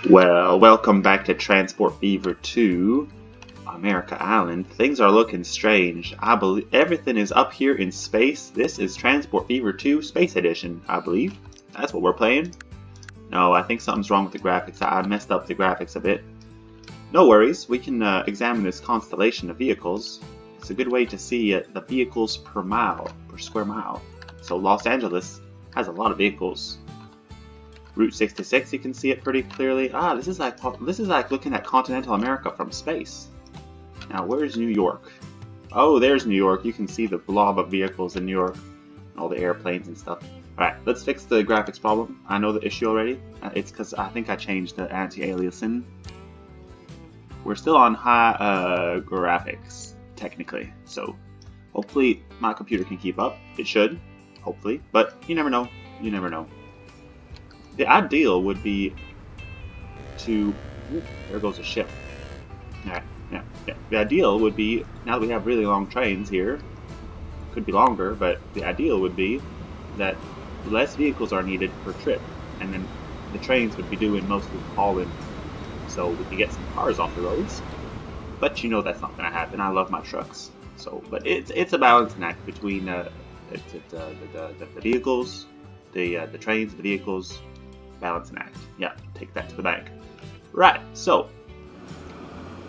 Well, welcome back to Transport Fever 2, America Island. Things are looking strange. I believe everything is up here in space. This is Transport Fever 2 Space Edition, I believe. That's what we're playing. No, I think something's wrong with the graphics. I messed up the graphics a bit. No worries, we can examine this constellation of vehicles. It's a good way to see the vehicles per square mile. So Los Angeles has a lot of vehicles. Route 66, you can see it pretty clearly. This is like looking at continental America from space. Now, where's New York? Oh, there's New York. You can see the blob of vehicles in New York, all the airplanes and stuff. All right, let's fix the graphics problem. I know the issue already. It's because I think I changed the anti-aliasing. We're still on high graphics technically, so hopefully my computer can keep up. It should, hopefully, but you never know. You never know. The ideal would be to... there goes a ship. Alright, yeah. The ideal would be, now that we have really long trains here, could be longer, but the ideal would be that less vehicles are needed per trip, and then the trains would be doing most of the hauling, so we could get some cars off the roads. But you know that's not going to happen. I love my trucks. So, but it's a balancing act between the vehicles, the trains, the vehicles. Balancing act. Yeah, take that to the bank. Right, so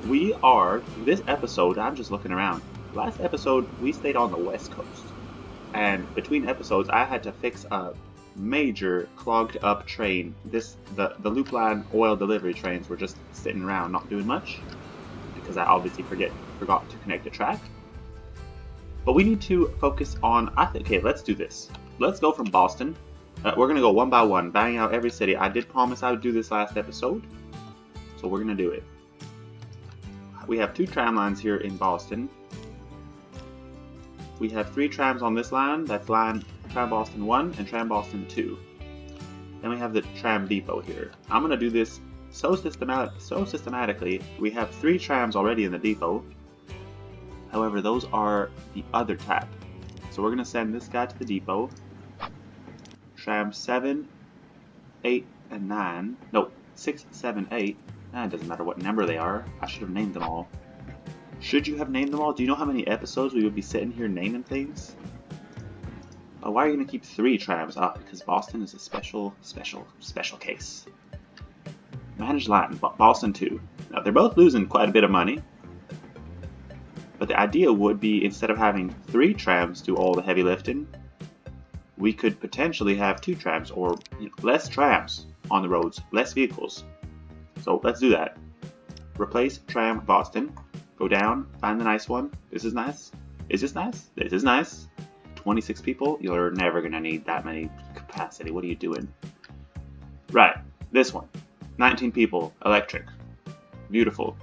this episode, I'm just looking around. Last episode, we stayed on the West Coast. And between episodes, I had to fix a major clogged up train. The Loop Line oil delivery trains were just sitting around not doing much because I obviously forgot to connect the track. But we need to focus on, okay, let's do this. Let's go from Boston. We're going to go one by one, bang out every city. I did promise I would do this last episode, so we're going to do it. We have 2 tram lines here in Boston. We have 3 trams on this line. That's Tram Boston 1 and Tram Boston 2. Then we have the tram depot here. I'm going to do this so systematically. We have 3 trams already in the depot. However, those are the other type. So we're going to send this guy to the depot. Tram 7, 8, and 9. No, 6, 7, 8. It doesn't matter what number they are. I should have named them all. Should you have named them all? Do you know how many episodes we would be sitting here naming things? Why are you going to keep 3 trams? Because Boston is a special case. Managed line, Boston 2. Now, they're both losing quite a bit of money. But the idea would be, instead of having 3 trams do all the heavy lifting, we could potentially have 2 trams, or less trams on the roads, less vehicles. So let's do that. Replace tram Boston. Go down, find the nice one. This is nice. Is this nice? This is nice. 26 people? You're never going to need that many capacity. What are you doing? Right, this one. 19 people, electric. Beautiful.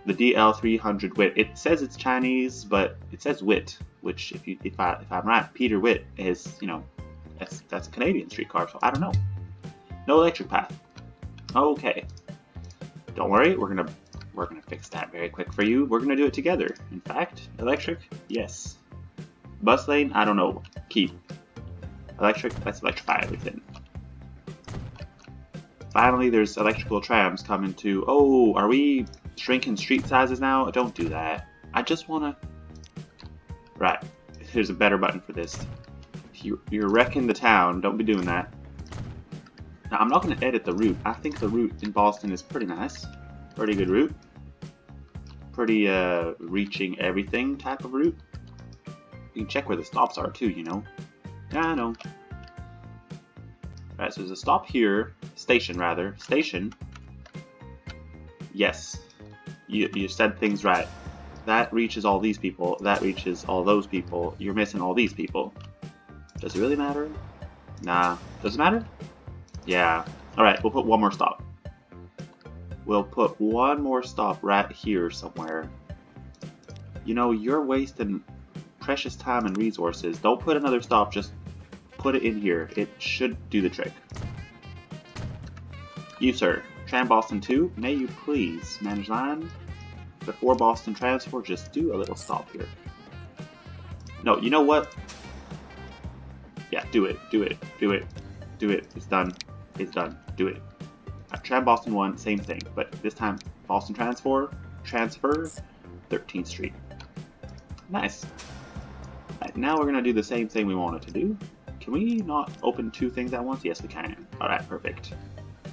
The DL300 WIT. It says it's Chinese, but it says WIT, which if I'm right, Peter Witt is, that's a Canadian streetcar, so I don't know. No electric path. Okay. Don't worry, we're gonna fix that very quick for you. We're gonna do it together. In fact, electric, yes. Bus lane, I don't know. Keep. Electric, let's electrify everything. Finally, there's electrical trams coming to. Oh, are we shrinking street sizes now? Don't do that. I just wanna. Right. Here's a better button for this. You're wrecking the town. Don't be doing that. Now, I'm not going to edit the route. I think the route in Boston is pretty nice. Pretty good route. Pretty reaching everything type of route. You can check where the stops are too, Yeah, I know. Alright, so there's a stop here. Station, rather. Station. Yes. You said things right. That reaches all these people. That reaches all those people. You're missing all these people. Does it really matter? Nah. Does it matter? Yeah. Alright, we'll put one more stop. We'll put one more stop right here somewhere. You're wasting precious time and resources. Don't put another stop, just put it in here. It should do the trick. You, sir. Tram Boston 2, may you please manage line? Before Boston Transport, just do a little stop here. No, you know what? Yeah, do it. It's done. Do it. Tram Boston 1, same thing, but this time Boston transfer 13th Street. Nice. Right, now we're gonna do the same thing we wanted to do. Can we not open two things at once? Yes, we can. Alright, perfect.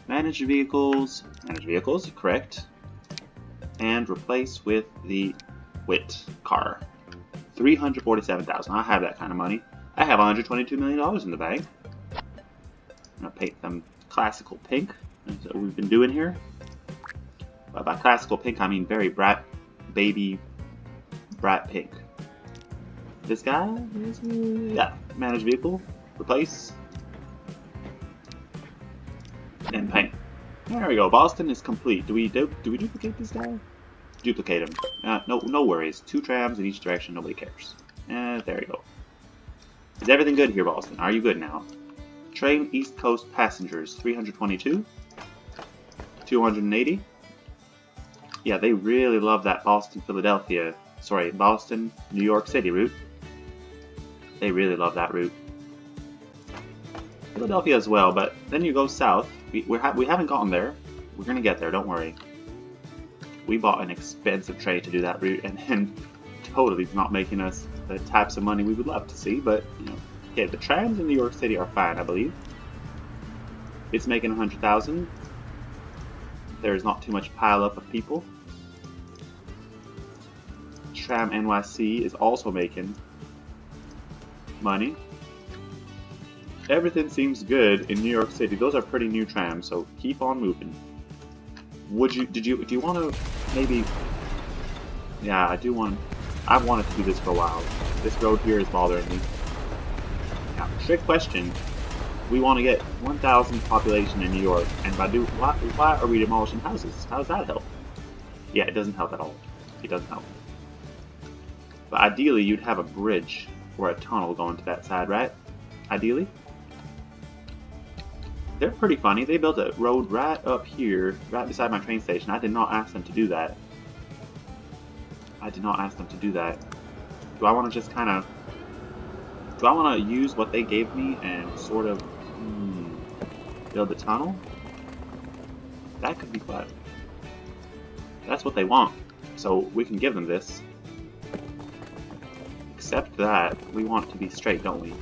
Manage vehicles, correct. And replace with the WIT car. 347,000. I have that kind of money. I have $122 million in the bank. I'm gonna paint them classical pink. That's what we've been doing here. But by classical pink, I mean very baby brat pink. This guy is, yeah, manage vehicle, replace, and paint. There we go. Boston is complete. Do we duplicate this guy? Duplicate him. No worries. 2 trams in each direction. Nobody cares. There you go. Is everything good here, Boston? Are you good now? Train East Coast passengers 322, 280. Yeah, they really love that Boston, New York City route. They really love that route. Philadelphia as well, but then you go south. We haven't gotten there. We're gonna get there. Don't worry. We bought an expensive train to do that route, and then totally not making us the types of money we would love to see. But you know, okay, the trams in New York City are fine, I believe. It's making 100,000. There's not too much pile up of people. Tram NYC is also making money. Everything seems good in New York City. Those are pretty new trams, so keep on moving. Do you want to maybe? Yeah, I've wanted to do this for a while. This road here is bothering me. Now, trick question. We want to get 1,000 population in New York, and why are we demolishing houses? How does that help? Yeah, it doesn't help at all. It doesn't help. But ideally, you'd have a bridge or a tunnel going to that side, right? Ideally. They're pretty funny. They built a road right up here, right beside my train station. I did not ask them to do that. Do I want to just kind of... Do I want to use what they gave me and sort of build a tunnel? That could be fun. That's what they want. So we can give them this. Except that we want it to be straight, don't we?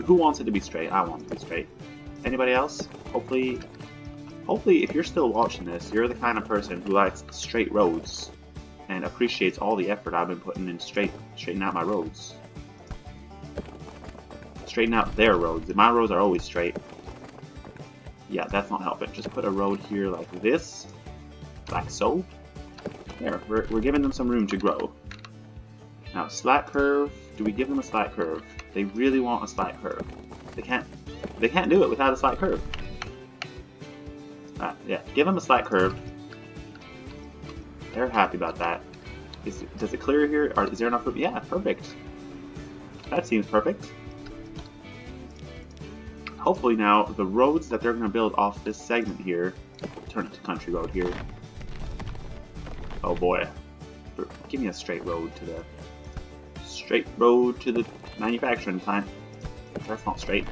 Who wants it to be straight? I want it to be straight. Anybody else? Hopefully if you're still watching this, you're the kind of person who likes straight roads and appreciates all the effort I've been putting in straighten out my roads. Straighten out their roads. My roads are always straight. Yeah, that's not helping. Just put a road here like this. Like so. There, we're giving them some room to grow. Now, slack curve. Do we give them a slack curve? They really want a slack curve. They can't do it without a slack curve. Yeah, give them a slack curve. They're happy about that. Does it clear here? Or is there enough room? Yeah, perfect. That seems perfect. Hopefully now, the roads that they're going to build off this segment here, turn it to country road here. Oh boy. Give me a straight road to the manufacturing plant. That's not straight.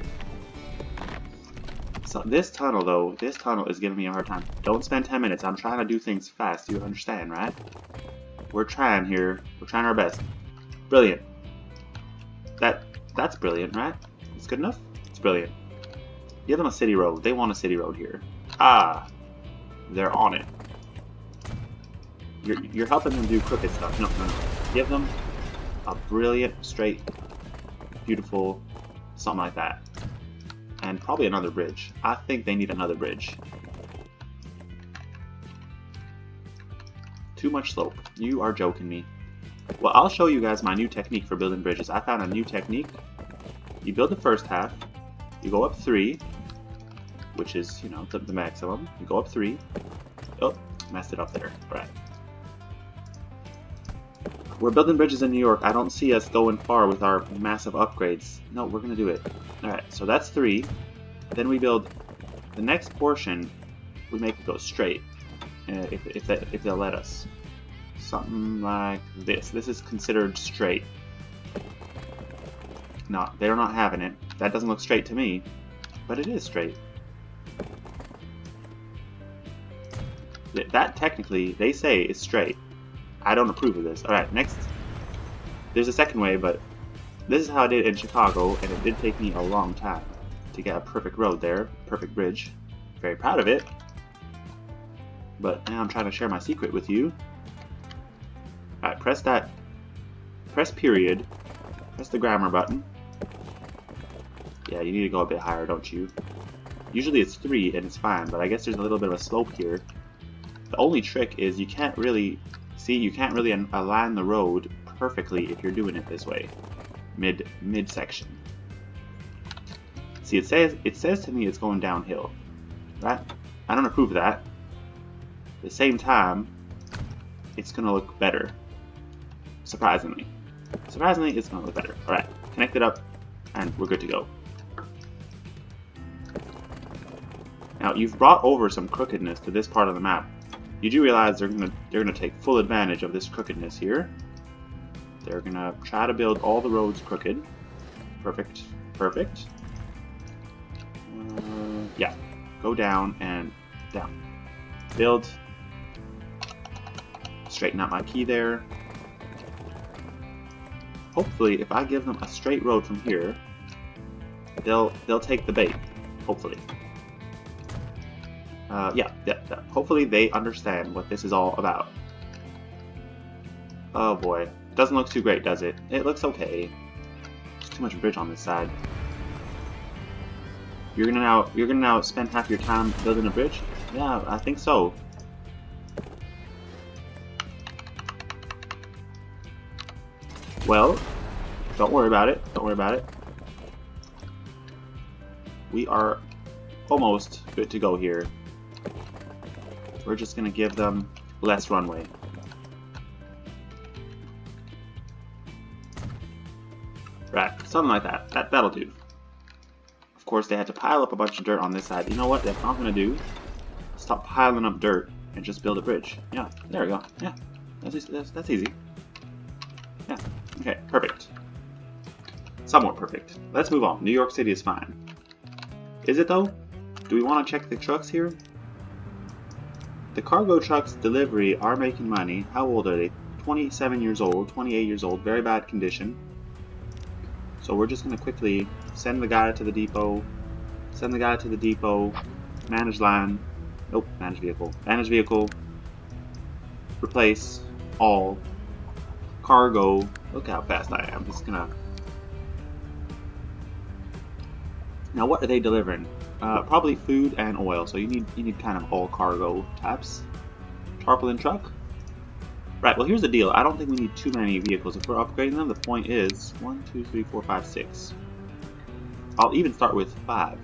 So this tunnel though, is giving me a hard time. Don't spend 10 minutes. I'm trying to do things fast. You understand, right? We're trying here. We're trying our best. Brilliant. That's brilliant, right? It's good enough? It's brilliant. Give them a city road. They want a city road here. Ah. They're on it. You're helping them do crooked stuff. No. Give them a brilliant, straight, beautiful, something like that. And probably another bridge. I think they need another bridge. Too much slope. You are joking me. Well, I'll show you guys my new technique for building bridges. I found a new technique. You build the first half. You go up 3, which is, you know, the maximum. You go up 3. Oh, messed it up there. Right. We're building bridges in New York. I don't see us going far with our massive upgrades. No, we're going to do it. Alright, so that's 3. Then we build the next portion. We make it go straight. If they'll let us. Something like this. This is considered straight. No, they're not having it. That doesn't look straight to me. But it is straight. That technically, they say, is straight. I don't approve of this. Alright, next. There's a second way, but this is how I did it in Chicago, and it did take me a long time to get a perfect road there, perfect bridge. Very proud of it. But now I'm trying to share my secret with you. Alright, press period, press the grammar button. Yeah, you need to go a bit higher, don't you? Usually it's 3 and it's fine, but I guess there's a little bit of a slope here. The only trick is you can't really align the road perfectly if you're doing it this way, mid-section. See, it says to me it's going downhill. Right? I don't approve of that. At the same time, it's gonna look better. Surprisingly, it's gonna look better. All right, connect it up, and we're good to go. Now you've brought over some crookedness to this part of the map. You do realize they're gonna take full advantage of this crookedness here. They're gonna try to build all the roads crooked. Perfect, perfect. Yeah, go down and down. Build. Straighten out my key there. Hopefully, if I give them a straight road from here, they'll take the bait. Hopefully. Yeah. Hopefully they understand what this is all about. Oh boy. Doesn't look too great, does it? It looks okay. There's too much bridge on this side. You're gonna now spend half your time building a bridge? Yeah, I think so. Well, don't worry about it. Don't worry about it. We are almost good to go here. We're just gonna give them less runway. Right, something like that. That'll do. Of course, they had to pile up a bunch of dirt on this side. You know what? That's not gonna do. Stop piling up dirt and just build a bridge. Yeah, there we go. Yeah, that's easy. Yeah. Okay, perfect. Somewhat perfect. Let's move on. New York City is fine. Is it though? Do we want to check the trucks here? The cargo trucks delivery are making money. How old are they? 27 years old, 28 years old, very bad condition. So we're just going to quickly send the guy to the depot, manage line, nope, manage vehicle, replace, all, cargo. Look how fast I am. Just gonna. Now what are they delivering? Probably food and oil. So you need kind of all cargo types. Tarpaulin truck. Right. Well, here's the deal. I don't think we need too many vehicles. If we're upgrading them, the point is 1, 2, 3, 4, 5, 6. I'll even start with 5.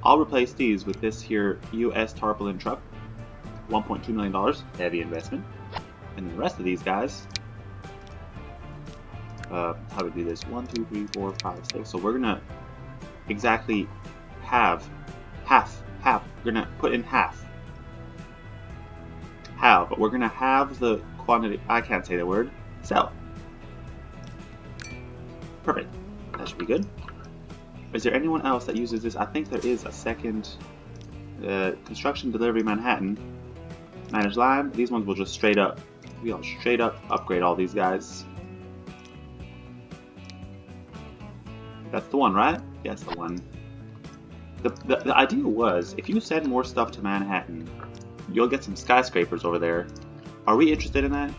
I'll replace these with this here US tarpaulin truck. $1.2 million. Heavy investment. And then the rest of these guys. How do we do this? 1, 2, 3, 4, 5, 6. So we're gonna exactly half. We're gonna put in half, but we're gonna have the quantity. I can't say the word. Sell. Perfect. That should be good. Is there anyone else that uses this? I think there is a second. Construction delivery Manhattan. Manage line. These ones will just straight up. We'll straight up upgrade all these guys. That's the one, right? Yeah, that's the one. The idea was, if you send more stuff to Manhattan, you'll get some skyscrapers over there. Are we interested in that?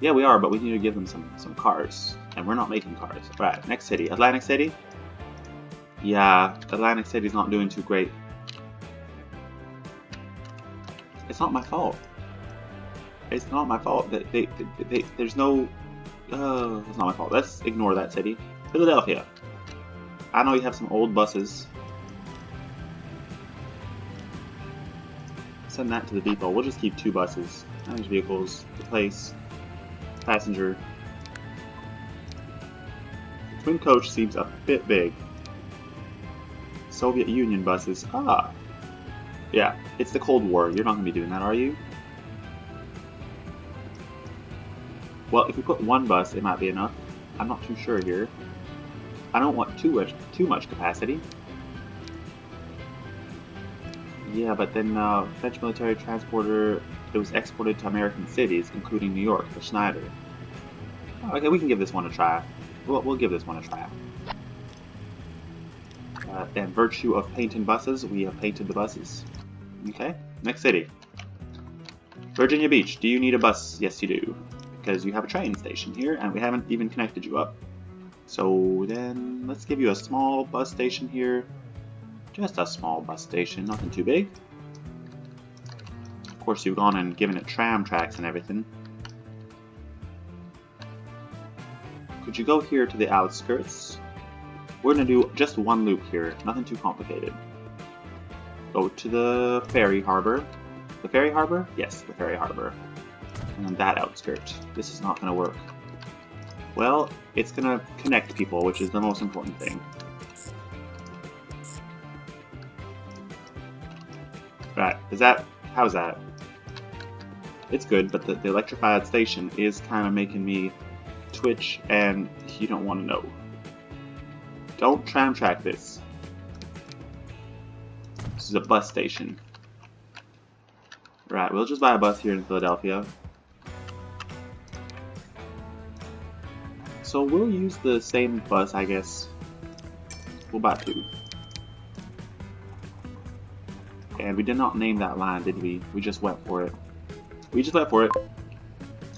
Yeah, we are, but we need to give them some cars. And we're not making cars. Right, next city. Atlantic City? Yeah, Atlantic City's not doing too great. It's not my fault. It's not my fault. There's no... it's not my fault. Let's ignore that city. Philadelphia. I know you have some old buses. Send that to the depot. We'll just keep 2 buses. Manage vehicles. Replace. Passenger. The twin coach seems a bit big. Soviet Union buses. Ah. Yeah, it's the Cold War. You're not going to be doing that, are you? Well, if we put 1 bus, it might be enough. I'm not too sure here. I don't want too much capacity. Yeah, but then French military transporter, it was exported to American cities, including New York, for Schneider. Oh, okay, we can give this one a try. We'll give this one a try. And virtue of painting buses, we have painted the buses. Okay, next city. Virginia Beach, do you need a bus? Yes, you do. Because you have a train station here, and we haven't even connected you up. So then, let's give you a small bus station here. Just a small bus station, nothing too big. Of course, you've gone and given it tram tracks and everything. Could you go here to the outskirts? We're going to do just one loop here, nothing too complicated. Go to the ferry harbor. The ferry harbor? Yes, the ferry harbor. And then that outskirt. This is not going to work. Well, it's going to connect people, which is the most important thing. Right, how's that? It's good, but the electrified station is kind of making me twitch, and you don't want to know. Don't tram track this. This is a bus station. Right, we'll just buy a bus here in Philadelphia. So we'll use the same bus, I guess. We'll buy 2. And we did not name that line, did we? We just went for it. We just went for it.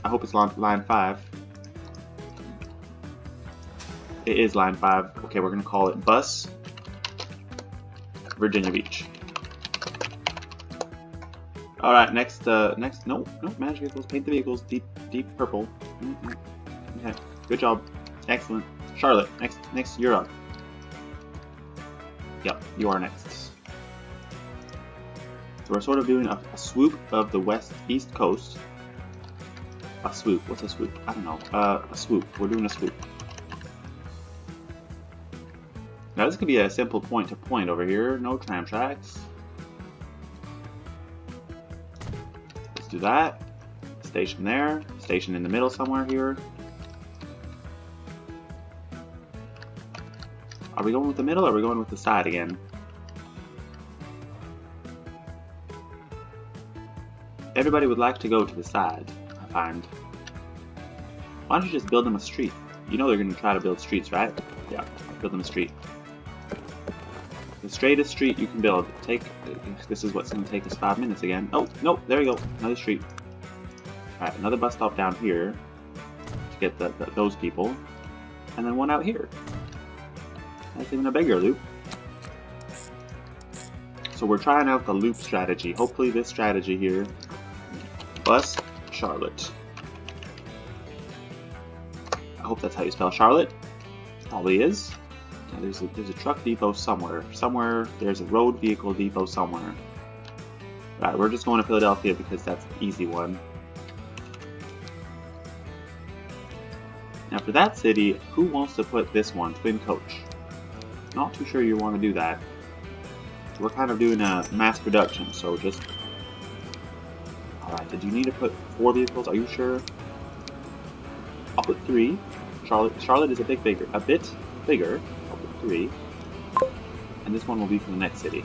I hope it's line 5. It is line 5. Okay, we're gonna call it Bus Virginia Beach. All right, next, no, manage vehicles, paint the vehicles deep purple. Okay, good job, excellent. Charlotte, next, you're up. Yep, you are next. So we're sort of doing a swoop of the east coast. A swoop, what's a swoop? I don't know, a swoop, we're doing a swoop. Now this could be a simple point-to-point over here, no tram tracks. Let's do that. Station there, station in the middle somewhere here. Are we going with the middle or are we going with the side again? Everybody would like to go to the side, I find. Why don't you just build them a street? You know they're going to try to build streets, right? Yeah, build them a street. The straightest street you can build. This is what's going to take us 5 minutes again. Oh, nope, there we go. Another street. Alright, another bus stop down here to get those people. And then one out here. That's even a bigger loop. So we're trying out the loop strategy. Hopefully this strategy here. Bus Charlotte. I hope that's how you spell Charlotte. Probably is. Yeah, there's a truck depot somewhere. There's a road vehicle depot somewhere. Alright, we're just going to Philadelphia because that's the easy one. Now for that city, who wants to put this one, twin coach? Not too sure you want to do that. We're kind of doing a mass production, so just... Alright, did you need to put 4 vehicles? Are you sure? I'll put 3. Charlotte is a bit bigger. I'll put 3. And this one will be for the next city.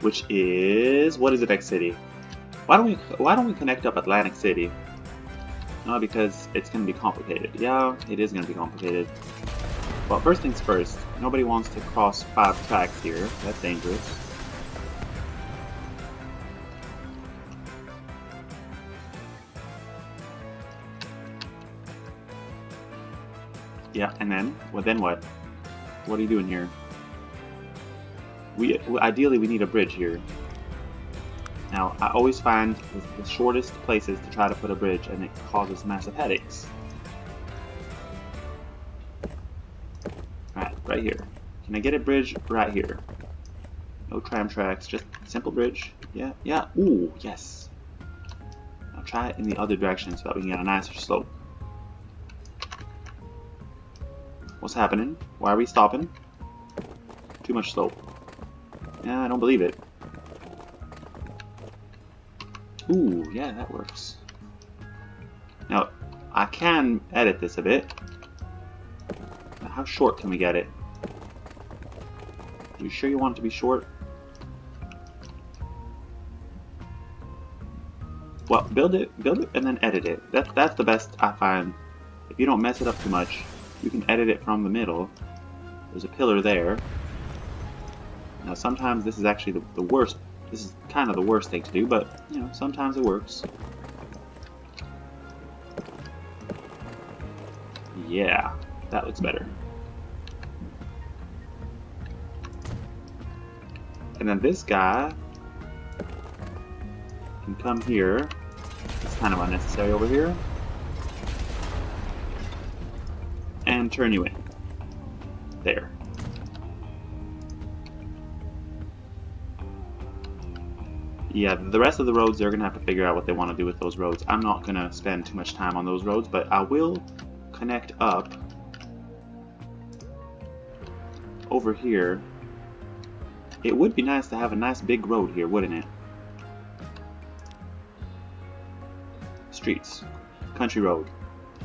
Which is... What is the next city? Why don't we connect up Atlantic City? No, because it's going to be complicated. Yeah, it is going to be complicated. Well, first things first. Nobody wants to cross 5 tracks here. That's dangerous. Yeah, and then? Well, then what? What are you doing here? Ideally, we need a bridge here. Now, I always find the shortest places to try to put a bridge, and it causes massive headaches. Alright, right here. Can I get a bridge right here? No tram tracks, just simple bridge. Yeah. Ooh, yes. Now try it in the other direction so that we can get a nicer slope. What's happening? Why are we stopping? Too much slope. Yeah, I don't believe it. Ooh, yeah, that works. Now, I can edit this a bit. Now, how short can we get it? You sure you want it to be short? Well, build it, and then edit it. That's the best I find. If you don't mess it up too much, you can edit it from the middle. There's a pillar there. Now sometimes this is actually the worst. This is kind of the worst thing to do, but you know, sometimes it works. Yeah, that looks better. And then this guy can come here. It's kind of unnecessary over here. And turn you in. There. Yeah, the rest of the roads, they're going to have to figure out what they want to do with those roads. I'm not going to spend too much time on those roads, but I will connect up over here. It would be nice to have a nice big road here, wouldn't it? Streets. Country road.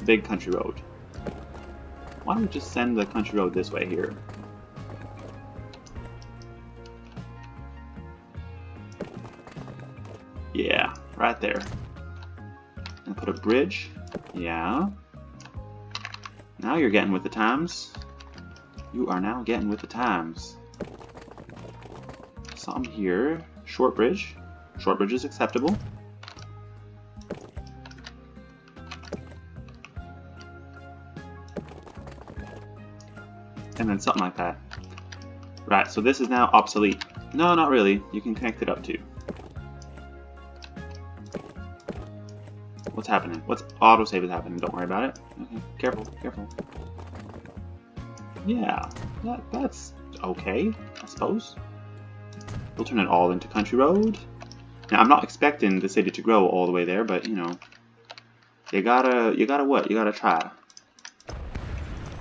Big country road. Why don't we just send the country road this way here? Yeah, right there. And put a bridge. Yeah. Now you're getting with the times. You are now getting with the times. Some here. Short bridge. Short bridge is acceptable. And then something like that. Right, so this is now obsolete. No, not really. You can connect it up too. What's happening? What's autosave is happening? Don't worry about it. Okay, careful, careful. Yeah, that's okay, I suppose. We'll turn it all into country road. Now, I'm not expecting the city to grow all the way there, but you know, you gotta what? You gotta try.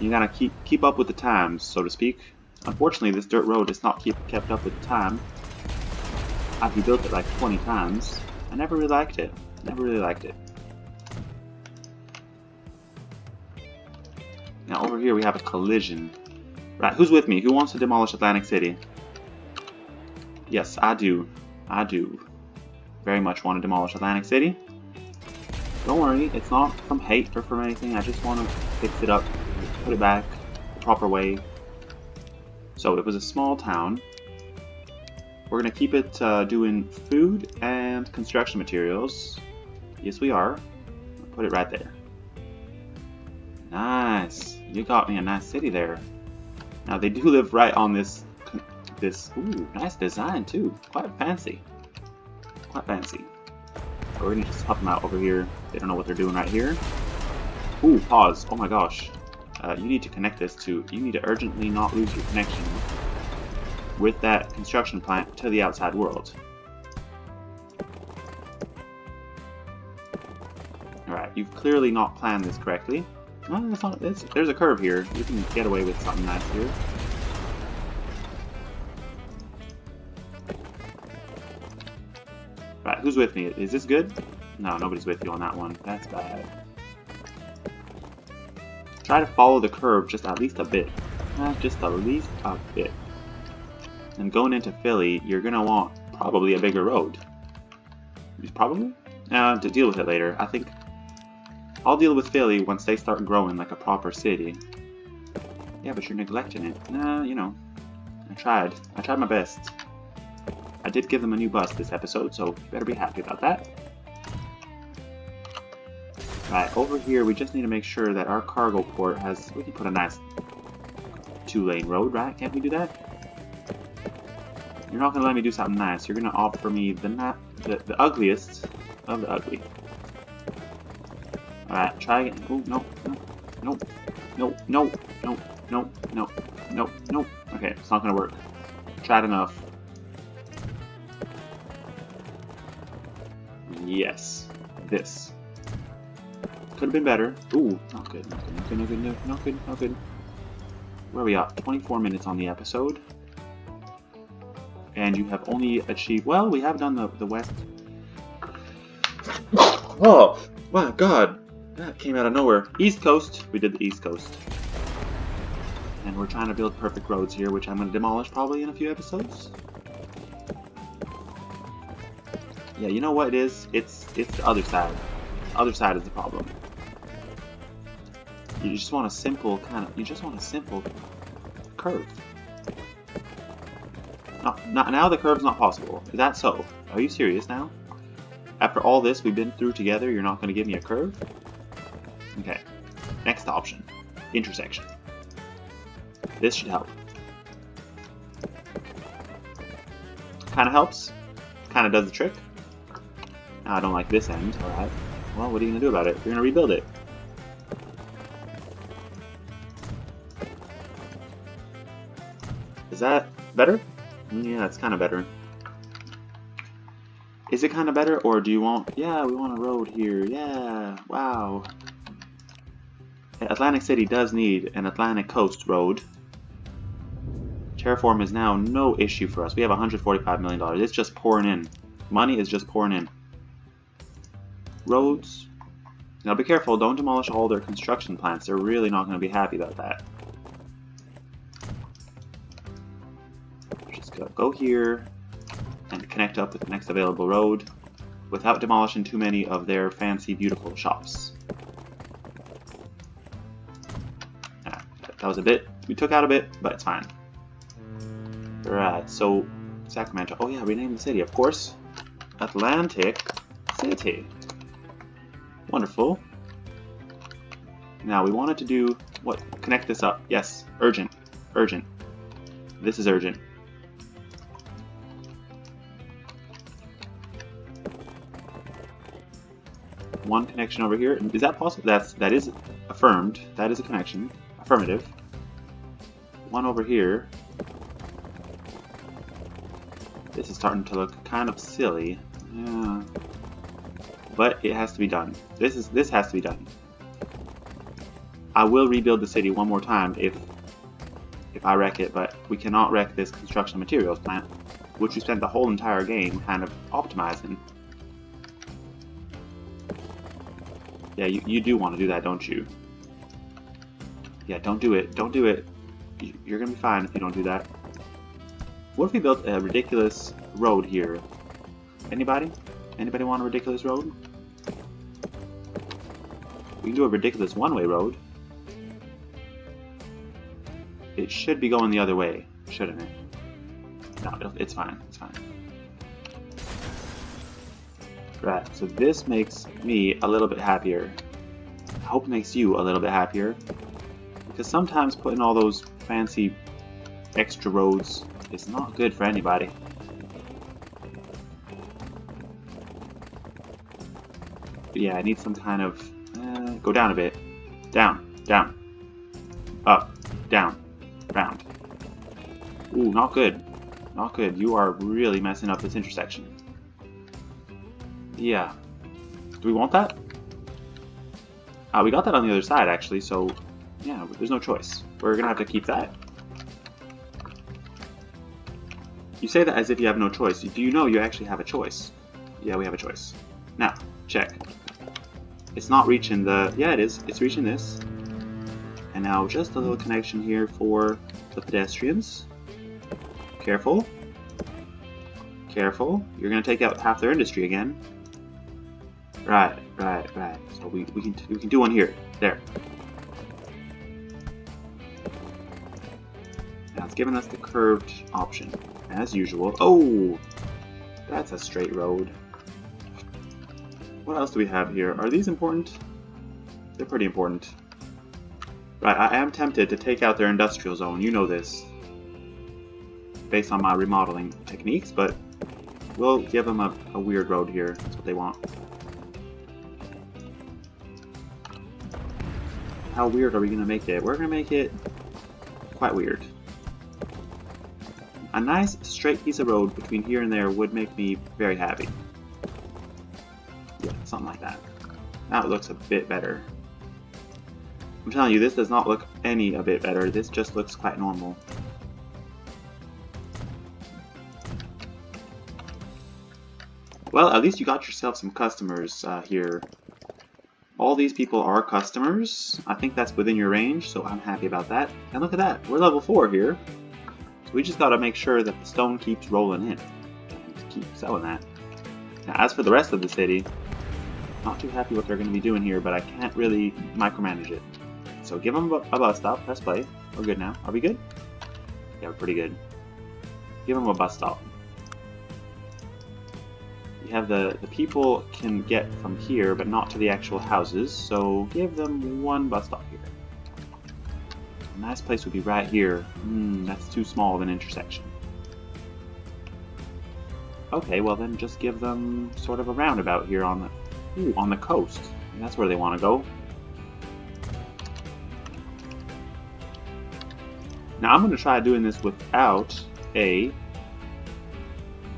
You gotta keep up with the times, so to speak. Unfortunately, this dirt road is not kept up with the time. I've rebuilt it like 20 times. I never really liked it. Never really liked it. Now over here we have a collision. Right, who's with me? Who wants to demolish Atlantic City? Yes, I do. I do. Very much want to demolish Atlantic City. Don't worry, it's not from hate or from anything. I just want to fix it up, put it back the proper way. So it was a small town. We're going to keep it doing food and construction materials. Yes, we are. Put it right there. Nice. You got me a nice city there. Now they do live right on this. Ooh, nice design too. Quite fancy. Quite fancy. So we're gonna just help them out over here. They don't know what they're doing right here. Ooh, pause. Oh my gosh. You need to connect this to. You need to urgently not lose your connection with that construction plant to the outside world. Alright, you've clearly not planned this correctly. No, that's not, there's a curve here. You can get away with something nice here. Right, who's with me? Is this good? No, nobody's with you on that one. That's bad. Try to follow the curve just at least a bit. Just at least a bit. And going into Philly, you're going to want probably a bigger road. Probably? To deal with it later. I think I'll deal with Philly once they start growing like a proper city. Yeah, but you're neglecting it. Nah, you know. I tried my best. I did give them a new bus this episode, so you better be happy about that. Right, over here we just need to make sure that our cargo port has... We can put a nice 2-lane road, right? Can't we do that? You're not going to let me do something nice. You're going to opt for me the ugliest of the ugly. Alright, try again. Oh, no, no, no, no, no, no, no, no, no. Okay, it's not going to work. Tried enough. Yes. This. Could have been better. Ooh, not good, not good, not good, not good, not good, not good. Where are we at? 24 minutes on the episode. And you have only achieved... Well, we have done the west. Oh, my God. That came out of nowhere. East Coast. We did the East Coast. And we're trying to build perfect roads here, which I'm going to demolish probably in a few episodes. Yeah, you know what it is? It's the other side. The other side is the problem. You just want a simple curve. Now the curve's not possible. Is that so? Are you serious now? After all this we've been through together, you're not going to give me a curve? Okay. Next option. Intersection. This should help. Kind of helps. Kind of does the trick. Now I don't like this end. Alright. Well, what are you going to do about it? You're going to rebuild it. Is that better? Yeah, it's kind of better. Is it kind of better, or do you want... Yeah, we want a road here. Yeah, wow. Atlantic City does need an Atlantic Coast road. Terraform is now no issue for us. We have $145 million. It's just pouring in. Money is just pouring in. Roads. Now be careful, don't demolish all their construction plants. They're really not going to be happy about that. Just go here and connect up with the next available road without demolishing too many of their fancy, beautiful shops. That was a bit, we took out a bit, but it's fine. Right, so Sacramento. Oh yeah, rename the city, of course. Atlantic City. Wonderful. Now we wanted to do what? Connect this up. Yes, urgent. Urgent. This is urgent. One connection over here. Is that possible? That is affirmed. That is a connection. Affirmative. One over here. This is starting to look kind of silly. Yeah. But it has to be done. This has to be done. I will rebuild the city one more time if I wreck it, but we cannot wreck this construction materials plant, which we spent the whole entire game kind of optimizing. Yeah, you do want to do that, don't you? Yeah, don't do it. Don't do it. You're gonna be fine if you don't do that. What if we built a ridiculous road here? Anybody? Anybody want a ridiculous road? We can do a ridiculous one-way road. It should be going the other way, shouldn't it? No, it's fine. It's fine. Right, so this makes me a little bit happier. I hope it makes you a little bit happier. Because sometimes putting all those fancy extra roads is not good for anybody. But yeah, I need some kind of... go down a bit. Down, down. Up, down, round. Ooh, not good. Not good. You are really messing up this intersection. Yeah. Do we want that? We got that on the other side, actually, so... yeah, there's no choice. We're gonna have to keep that. You say that as if you have no choice. Do you know you actually have a choice? Yeah, we have a choice. Now, check. It's not reaching the... yeah, it is. It's reaching this. And now just a little connection here for the pedestrians. Careful. Careful. You're going to take out half their industry again. Right. So we can do one here. There. Now it's giving us the curved option, as usual. Oh! That's a straight road. What else do we have here? Are these important? They're pretty important. Right, I am tempted to take out their industrial zone, you know this. Based on my remodeling techniques, but we'll give them a weird road here. That's what they want. How weird are we going to make it? We're going to make it quite weird. A nice straight piece of road between here and there would make me very happy. Yeah, something like that. That looks a bit better. I'm telling you, this does not look a bit better. This just looks quite normal. Well, at least you got yourself some customers here. All these people are customers. I think that's within your range, so I'm happy about that. And look at that, we're level 4 here. So we just gotta make sure that the stone keeps rolling in. And keep selling that. Now, as for the rest of the city, not too happy what they're gonna be doing here, but I can't really micromanage it. So give them a bus stop, press play. We're good now. Are we good? Yeah, we're pretty good. Give them a bus stop. You have the people can get from here, but not to the actual houses, so give them one bus stop here. A nice place would be right here. That's too small of an intersection. Okay, well then just give them sort of a roundabout here on the coast. That's where they want to go. Now I'm going to try doing this without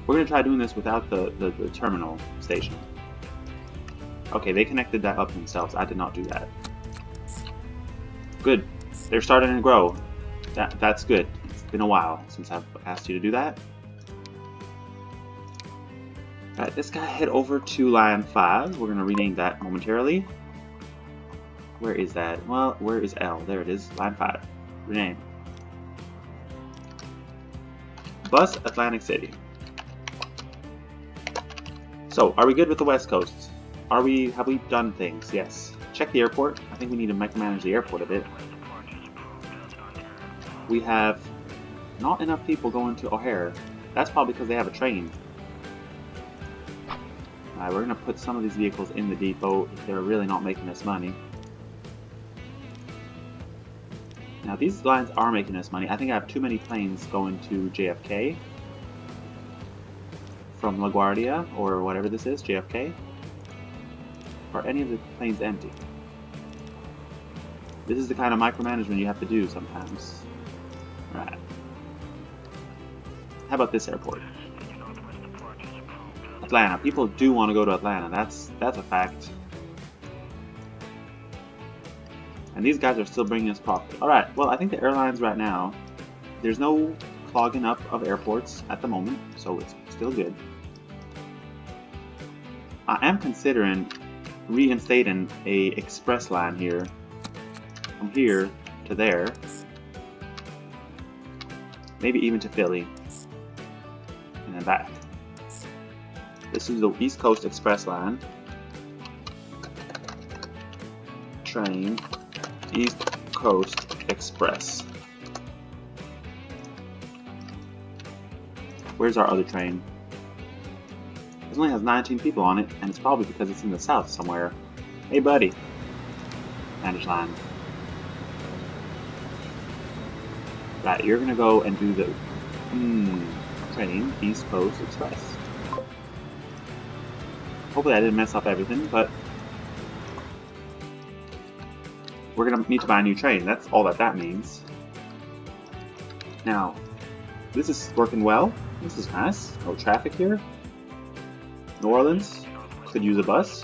we're going to try doing this without the terminal station. Okay, they connected that up themselves. I did not do that. Good. They're starting to grow. That's good. It's been a while since I've asked you to do that. Alright, this guy head over to line 5. We're going to rename that momentarily. Where is that? Well, where is L? There it is. Line 5. Rename. Bus Atlantic City. So, are we good with the West Coast? Have we done things? Yes. Check the airport. I think we need to micromanage the airport a bit. We have not enough people going to O'Hare. That's probably because they have a train. Alright, we're going to put some of these vehicles in the depot if they're really not making us money. Now these lines are making us money. I think I have too many planes going to JFK from LaGuardia, or whatever this is, JFK. Are any of the planes empty? This is the kind of micromanagement you have to do sometimes. Right. How about this airport? Atlanta. People do want to go to Atlanta. That's a fact. And these guys are still bringing us profit. Alright, well I think the airlines right now, there's no clogging up of airports at the moment, so it's still good. I am considering reinstating a express line here, from here to there, maybe even to Philly, and then back. This is the East Coast Express line. Train East Coast Express. Where's our other train? It only has 19 people on it, and it's probably because it's in the south somewhere. Hey buddy. Manage line. Right, you're gonna go and do the train East Coast Express. Hopefully I didn't mess up everything, but we're gonna need to buy a new train. That's all that means. Now, this is working well. This is nice. No traffic here. New Orleans could use a bus.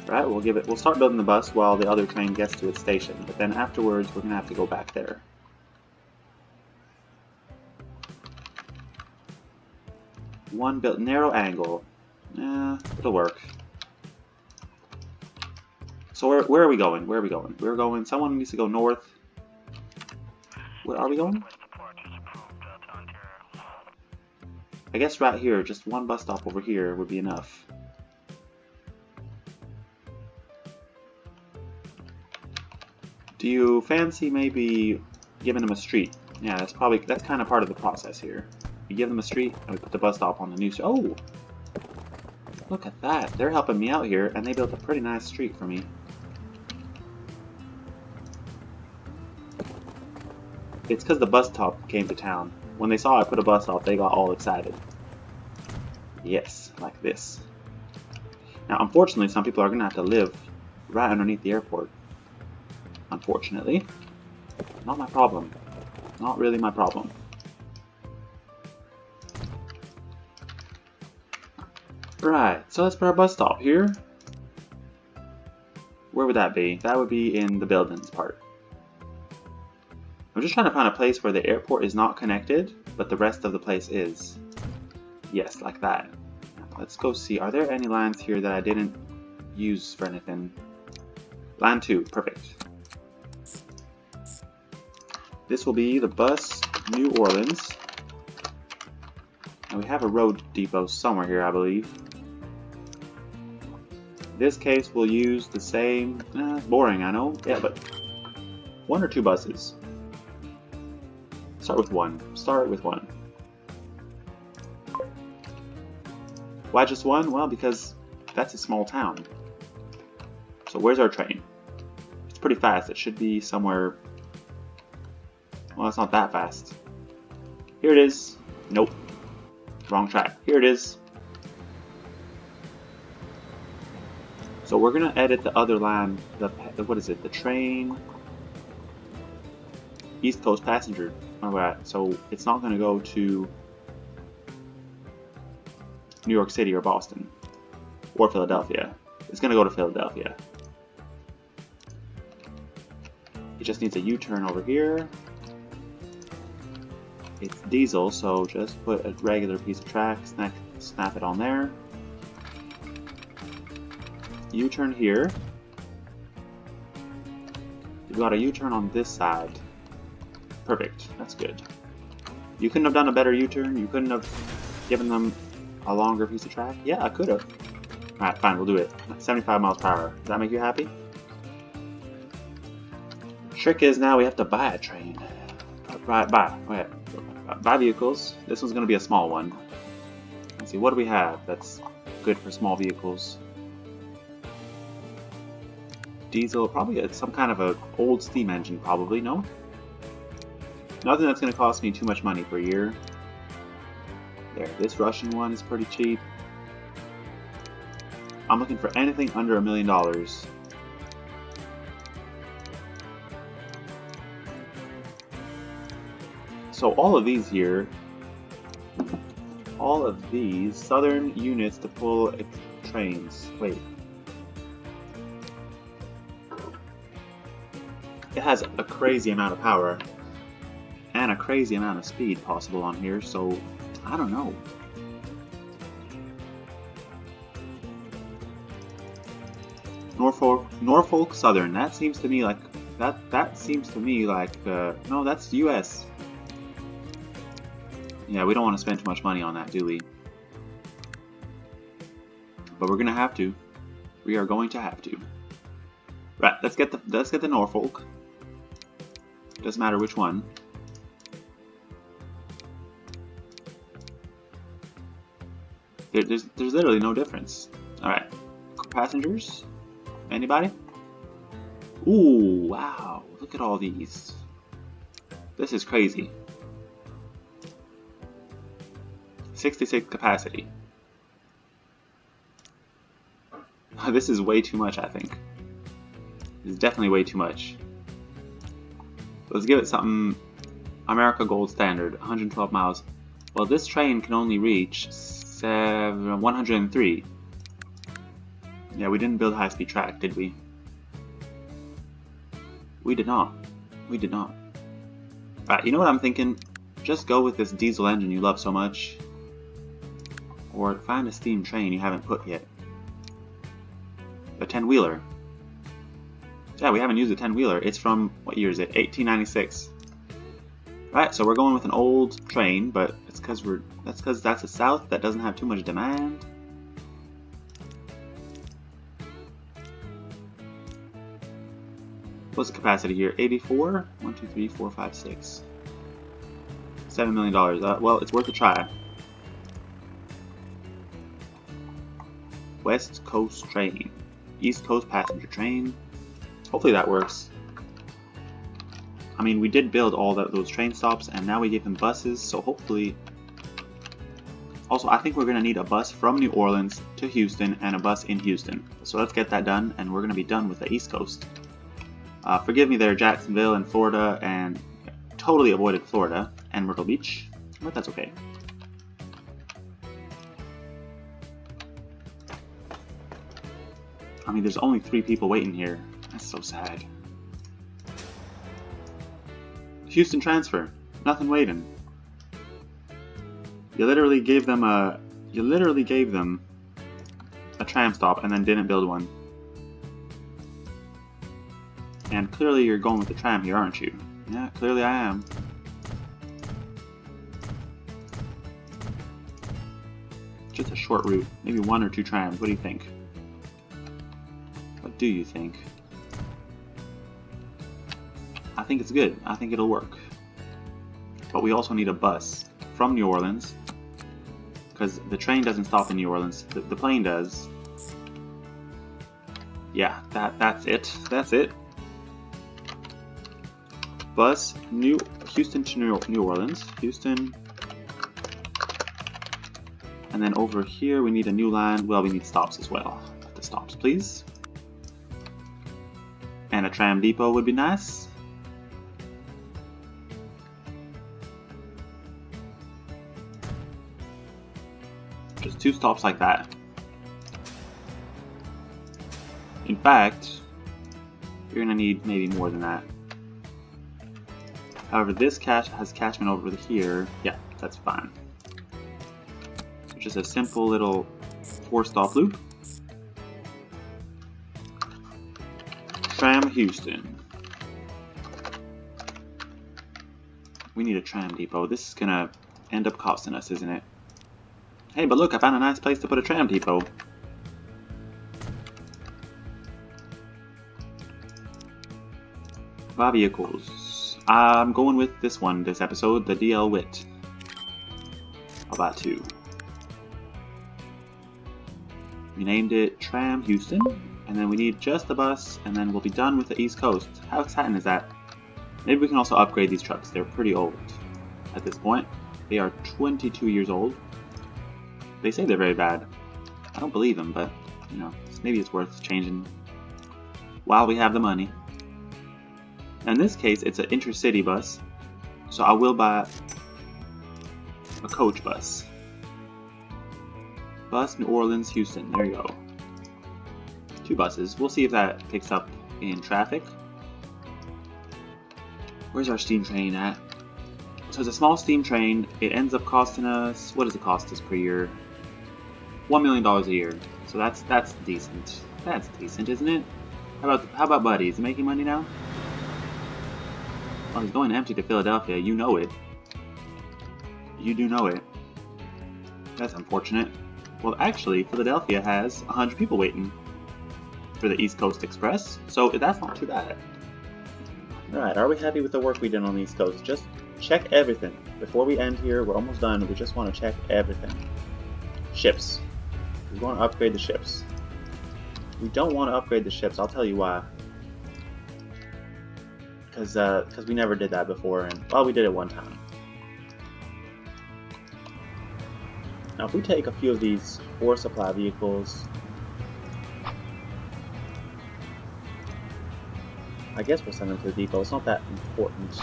Right, we'll start building the bus while the other train gets to its station, but then afterwards we're gonna have to go back there. One built narrow angle. It'll work. So where are we going? Where are we going? We're going. Someone needs to go north. Where are we going? I guess right here, just one bus stop over here would be enough. Do you fancy maybe giving them a street? Yeah, that's kind of part of the process here. We give them a street and we put the bus stop on the new street. Oh! Look at that. They're helping me out here and they built a pretty nice street for me. It's because the bus stop came to town. When they saw I put a bus stop, they got all excited. Yes, like this. Now, unfortunately, some people are going to have to live right underneath the airport. Unfortunately. Not my problem. Not really my problem. Right, so let's put our bus stop here. Where would that be? That would be in the buildings part. I'm just trying to find a place where the airport is not connected, but the rest of the place is. Yes, like that. Now, let's go see. Are there any lines here that I didn't use for anything. Land 2, perfect. This will be the bus New Orleans. And we have a road depot somewhere here, I believe. In this case, we'll use the same... boring, I know. Yeah, but 1 or 2 buses. Start with 1. Start with 1. Why just 1? Well, because that's a small town. So where's our train? It's pretty fast. It should be somewhere... Well, it's not that fast. Here it is. Nope. Wrong track. Here it is. So we're gonna edit the other line. What is it? The train. East Coast passenger. Alright. So it's not gonna go to New York City or Boston or Philadelphia. It's gonna go to Philadelphia. It just needs a U-turn over here. It's diesel, so just put a regular piece of track, snap it on there. U-turn here. You've got a U-turn on this side. Perfect, that's good. You couldn't have done a better U-turn? You couldn't have given them a longer piece of track? Yeah, I could have. Alright, fine, we'll do it. 75 miles per hour. Does that make you happy? Trick is now we have to buy a train. Buy vehicles. This one's going to be a small one. Let's see, what do we have that's good for small vehicles? Diesel, probably some kind of a old steam engine, probably, no? Nothing that's going to cost me too much money per year. There, this Russian one is pretty cheap. I'm looking for anything under $1 million. So all of these here, all of these southern units to pull trains. Wait. It has a crazy amount of power and a crazy amount of speed possible on here, so I don't know. Norfolk Southern. That seems to me like no, that's US. Yeah, we don't want to spend too much money on that, do we? But we're gonna have to. We are going to have to. Right, let's get the Norfolk. Doesn't matter which one. There's literally no difference. All right, passengers. Anybody? Ooh, wow! Look at all these. This is crazy. 66 capacity. This is way too much, I think. This is definitely way too much. Let's give it something America Gold Standard, 112 miles. Well, this train can only reach 103. Yeah, we didn't build high-speed track, did we? We did not. We did not. Alright, you know what I'm thinking? Just go with this diesel engine you love so much. Or find a steam train you haven't put yet. A 10-wheeler. Yeah, we haven't used a 10-wheeler. It's from, what year is it? 1896. Right, so we're going with an old train, but it's because that's a south that doesn't have too much demand. What's the capacity here? 84? 1, 2, 3, 4, 5, 6. $7 million. Well, it's worth a try. West Coast train. East Coast passenger train. Hopefully that works. I mean, we did build all those train stops, and now we gave them buses, so hopefully... Also, I think we're going to need a bus from New Orleans to Houston and a bus in Houston. So let's get that done, and we're going to be done with the East Coast. Forgive me there, Jacksonville and Florida, and totally avoided Florida and Myrtle Beach, but that's okay. I mean, there's only 3 people waiting here. That's so sad. Houston transfer. Nothing waiting. You literally gave them a tram stop and then didn't build one. And clearly you're going with the tram here, aren't you? Yeah, clearly I am. Just a short route. Maybe 1 or 2 trams. What do you think? What do you think? I think it's good. I think it'll work. But we also need a bus from New Orleans, because the train doesn't stop in New Orleans. The plane does. Yeah, that's it. That's it. Bus Houston to New Orleans. Houston. And then over here we need a new line. Well, we need stops as well. The stops, please. And a tram depot would be nice. Just 2 stops like that. In fact, you're gonna need maybe more than that. However, this has catchment over here. Yeah, that's fine. So just a simple little 4-stop loop. Tram Houston. We need a tram depot. This is gonna end up costing us, isn't it? Hey, but look, I found a nice place to put a tram depot. Vehicles. I'm going with this one this episode, the DL Wit. How about 2? We named it Tram Houston, and then we need just a bus, and then we'll be done with the East Coast. How exciting is that? Maybe we can also upgrade these trucks. They're pretty old at this point. They are 22 years old. They say they're very bad. I don't believe them, but, you know, maybe it's worth changing while we have the money. In this case, it's an intercity bus, so I will buy a coach bus. Bus New Orleans, Houston. There you go. 2 buses. We'll see if that picks up in traffic. Where's our steam train at? So it's a small steam train. It ends up costing us, what does it cost us per year? $1 million a year. So that's decent. That's decent, isn't it? How about Buddy? Is he making money now? Oh, he's going empty to Philadelphia. You know it. You do know it. That's unfortunate. Well, actually, Philadelphia has 100 people waiting for the East Coast Express, so that's not too bad. Alright, are we happy with the work we did on the East Coast? Just check everything. Before we end here, we're almost done. We just want to check everything. Ships. We want to upgrade the ships. We don't want to upgrade the ships. I'll tell you why. Because we never did that before, and well, we did it one time. Now, if we take a few of these 4 supply vehicles, I guess we'll send them to the depot. It's not that important.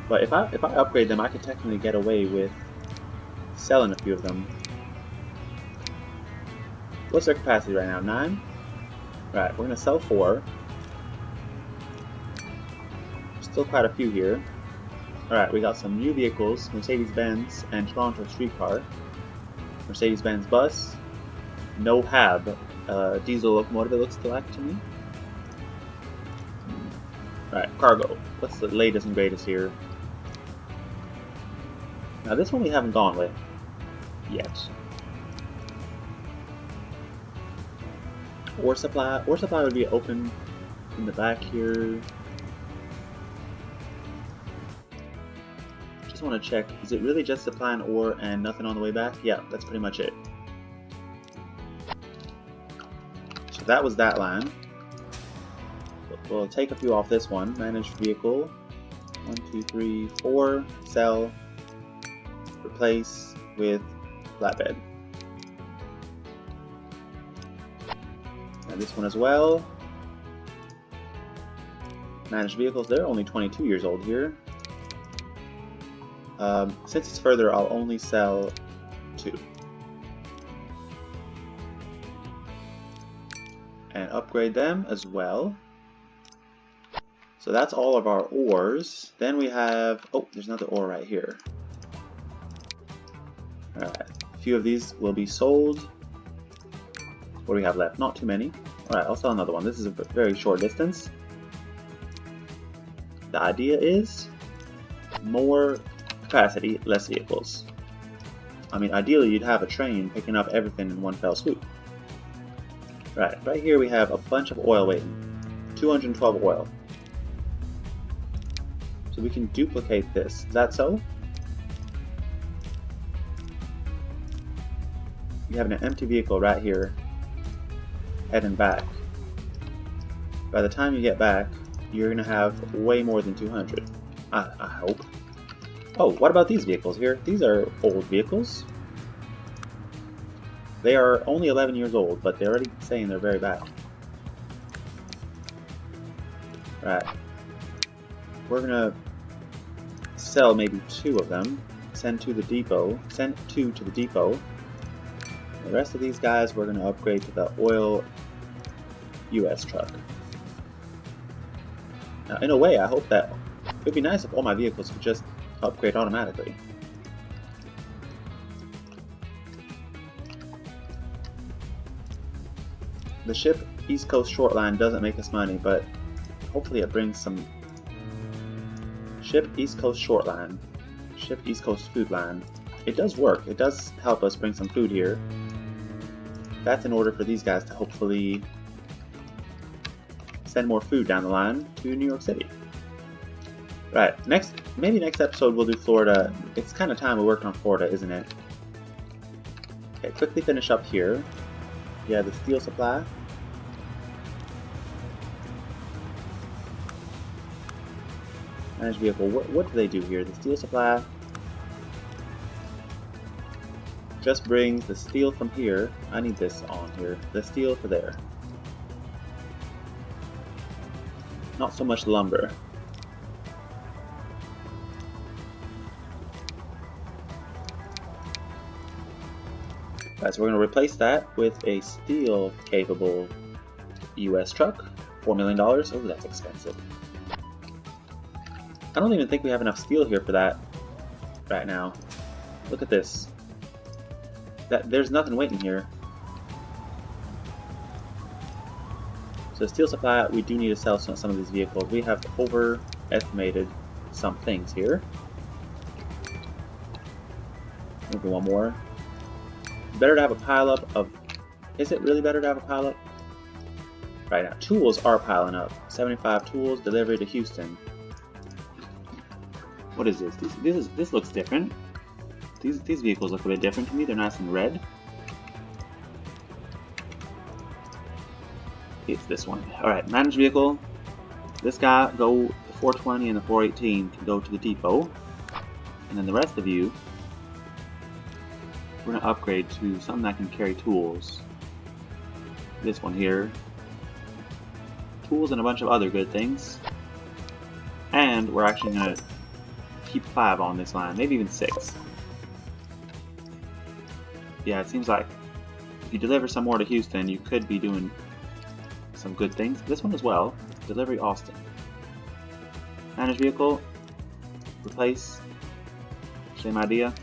But if I upgrade them, I could technically get away with selling a few of them. What's their capacity right now? 9? Right, we're gonna sell 4. Still quite a few here. Alright, we got some new vehicles, Mercedes-Benz and Toronto streetcar. Mercedes-Benz bus, no hab, diesel locomotive it looks like to me. Alright, cargo. What's the latest and greatest here? Now this one we haven't gone with yet. Ore supply. Ore supply would be open in the back here. Just want to check, is it really just supplying ore and nothing on the way back? Yeah, that's pretty much it. So that was that line. We'll take a few off this one. Managed vehicle. 1, 2, 3, 4. Sell. Replace with flatbed. And this one as well. Managed vehicles, they're only 22 years old here. Since it's further, I'll only sell 2. And upgrade them as well. So that's all of our ores. Then we have, oh, there's another ore right here. Alright, a few of these will be sold. What do we have left? Not too many. Alright, I'll sell another one. This is a very short distance. The idea is more capacity, less vehicles. I mean, ideally you'd have a train picking up everything in one fell swoop. Right here we have a bunch of oil waiting. 212 oil. So we can duplicate this. Is that so? You have an empty vehicle right here, heading back. By the time you get back, you're going to have way more than 200. I hope. Oh, what about these vehicles here? These are old vehicles. They are only 11 years old, but they're already saying they're very bad. Right. We're gonna sell maybe 2 of them. Send 2 to the depot. Send 2 to the depot. The rest of these guys we're gonna upgrade to the oil US truck. Now, in a way, I hope that it would be nice if all my vehicles could just upgrade automatically. The ship East Coast Short Line doesn't make us money, but hopefully it brings some... Ship East Coast Short Line. Ship East Coast Food Line. It does work. It does help us bring some food here. That's in order for these guys to hopefully send more food down the line to New York City. Right, maybe next episode we'll do Florida. It's kind of time we worked on Florida, isn't it? Okay, quickly finish up here. Yeah, the steel supply. Manage vehicle. What do they do here? The steel supply just brings the steel from here. I need this on here. The steel to there. Not so much lumber. Right, so we're going to replace that with a steel-capable US truck. $4 million. Oh, that's expensive. I don't even think we have enough steel here for that right now. Look at this. There's nothing waiting here. So steel supply, we do need to sell some of these vehicles. We have overestimated some things here. Maybe one more. Better to have a pileup of... Is it really better to have a pileup? Right now, tools are piling up. 75 tools, delivery to Houston. What is this? This looks different. These vehicles look a bit different to me. They're nice and red. It's this one. Alright, managed vehicle. This guy, the 420 and the 418 can go to the depot. And then the rest of you, we're going to upgrade to something that can carry tools. This one here. Tools and a bunch of other good things. And we're actually going to keep 5 on this line, maybe even 6. Yeah, it seems like if you deliver some more to Houston, you could be doing some good things. This one as well. Delivery Austin. Manage vehicle. Replace. Same idea.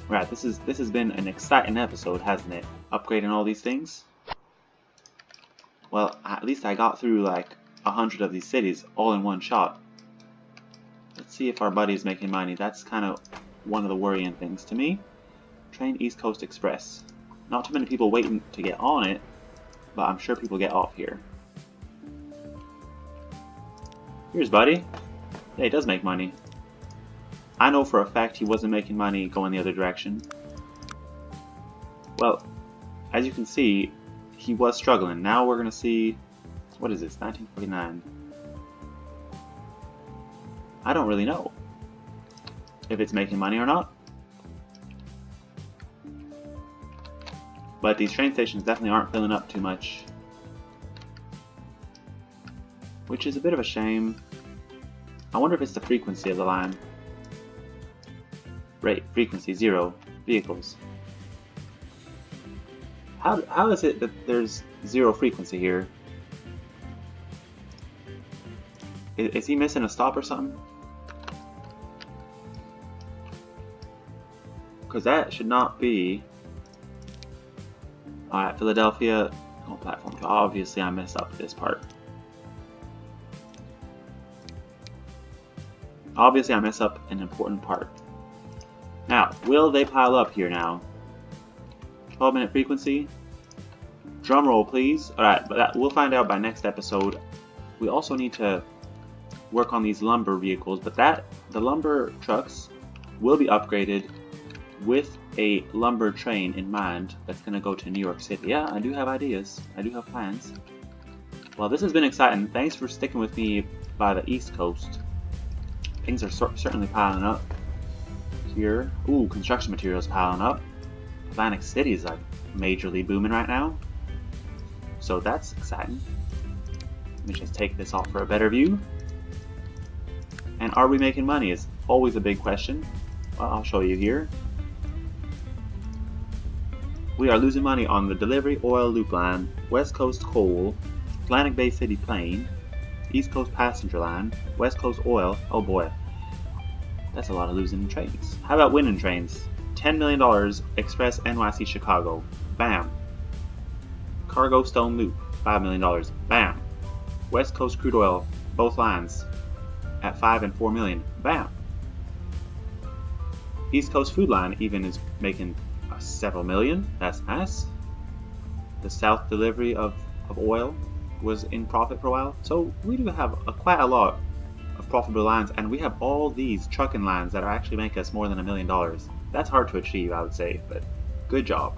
Right, this has been an exciting episode, hasn't it? Upgrading all these things. Well, at least I got through like 100 of these cities all in one shot. Let's see if our buddy's making money. That's kind of one of the worrying things to me. Train East Coast Express. Not too many people waiting to get on it, but I'm sure people get off here. Here's buddy. Yeah, he does make money. I know for a fact he wasn't making money going the other direction. Well, as you can see, he was struggling. Now we're going to see... What is this? 1949. I don't really know if it's making money or not. But these train stations definitely aren't filling up too much. Which is a bit of a shame. I wonder if it's the frequency of the line. Rate, frequency, 0. Vehicles. How is it that there's 0 frequency here? Is he missing a stop or something? Because that should not be... Alright, Philadelphia. National platforms. Obviously, I messed up this part. Obviously, I mess up an important part. Now, will they pile up here now? 12-minute frequency. Drum roll, please. Alright, but we'll find out by next episode. We also need to work on these lumber vehicles, but the lumber trucks will be upgraded with a lumber train in mind that's going to go to New York City. Yeah, I do have ideas. I do have plans. Well, this has been exciting. Thanks for sticking with me by the East Coast. Things are certainly piling up here. Ooh, construction materials piling up. Atlantic City is like majorly booming right now. So that's exciting. Let me just take this off for a better view. And are we making money is always a big question. Well, I'll show you here. We are losing money on the Delivery Oil Loop Line, West Coast Coal, Atlantic Bay City Plain, East Coast Passenger Line, West Coast Oil. Oh boy, that's a lot of losing trains. How about winning trains? $10 million Express NYC Chicago. Bam. Cargo Stone Loop, $5 million. Bam. West Coast Crude Oil, both lines, at 5 and 4 million. Bam. East Coast Food Line even is making several million. That's nice. The South Delivery of oil was in profit for a while. So we do have quite a lot of profitable lines, and we have all these trucking lines that are actually making us more than $1 million. That's hard to achieve, I would say, but good job.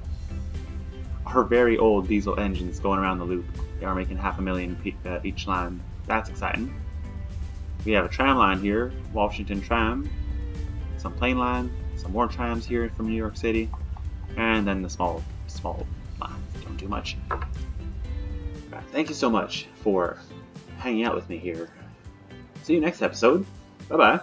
Our very old diesel engines going around the loop, they are making $500,000 each line. That's exciting. We have a tram line here, Washington Tram, some plain line, some more trams here from New York City, and then the small lines. Don't do much. Right, thank you so much for hanging out with me here. See you next episode. Bye bye.